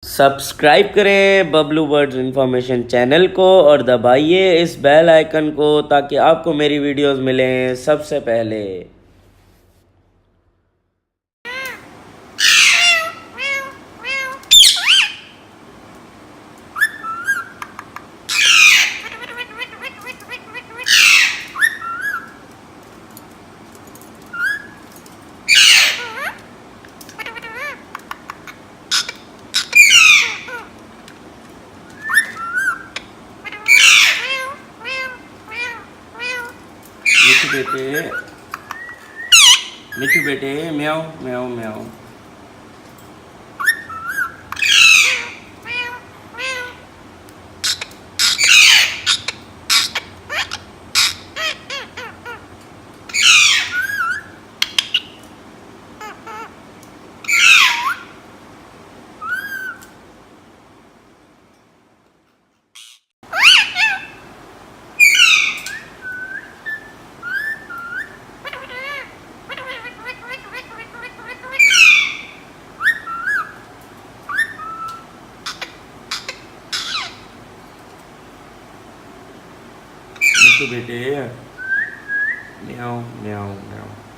Subscribe करें Bablu birds information channel को और दबाइए इस बेल आइकन को ताकि आपको मेरी वीडियोस मिलें सबसे पहले। मिठू बेटे, मिठू बेटे, म्याऊ म्याऊ म्याऊ। मिठू बेटे, म्याऊ म्याऊ म्याऊ।